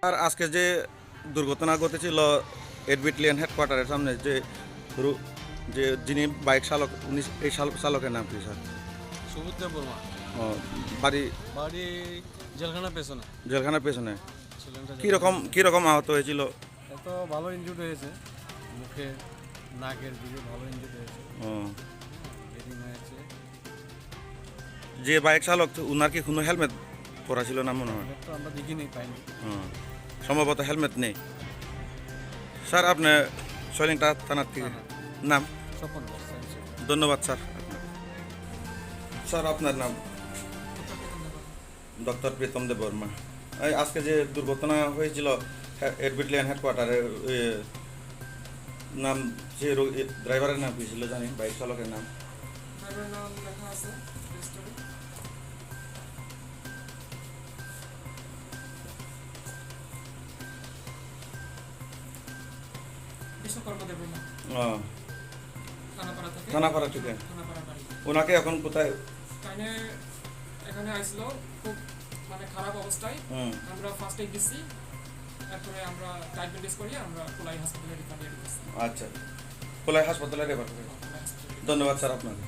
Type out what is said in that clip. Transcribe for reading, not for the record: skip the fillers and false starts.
আর আজকে যে দুর্ঘটনা ঘটেছিল এডবিটলিয়ান হেডকোয়ার্টারের সামনে যে যিনি বাইক চালক উনি এই চালকের নাম কি স্যার? সুবুদ্ধ বর্মা। ও বাড়ি বাড়ি জেলখানার পেছনে। জেলখানার পেছনে। ছেলেটা কীরকম আহত হয়েছিল? এত ভালো ইনজুর্ড হয়েছে, মুখে নাকের দিকে ভালো ইনজুর্ড হয়েছে, ও ব্লিডিং হয়েছে। যে বাইক চালক উনার কি কোনো হেলমেট পরা ছিল না মনে হয়? তো আমরা দেখিনি, পাইনি। সম্ভবত হেলমেট নেই। স্যার আপনি চাইলেংটা থানার থেকে নাম? স্বপন। ধন্যবাদ স্যার। স্যার আপনার নাম? ডক্টর প্রীতম দেব বর্মা। এই আজকে যে দুর্ঘটনা হয়েছিল এডবিটলিয়ান হেডকোয়ার্টারের নাম, যে ড্রাইভারের নাম কি ছিল জানি? বাইক চালকের নাম? ড্রাইভারের নাম লেখা আছে রেজিস্টারে। বিশ্বকর্মা দেব বর্মা। থানাপাড়া থেকে। থানাপাড়া বাড়ি। ওনাকে এখন কোথায়? এখানে আইছিল খুব মানে খারাপ অবস্থায়। আমরা ফার্স্ট এইড দিচ্ছি, তারপরে আমরা ডায়াগনোসিস করি, আমরা কোলাই হাসপাতালে রেফার দিয়েছি। আচ্ছা, কোলাই হাসপাতালে রেফার করি। ধন্যবাদ স্যার আপনাকে।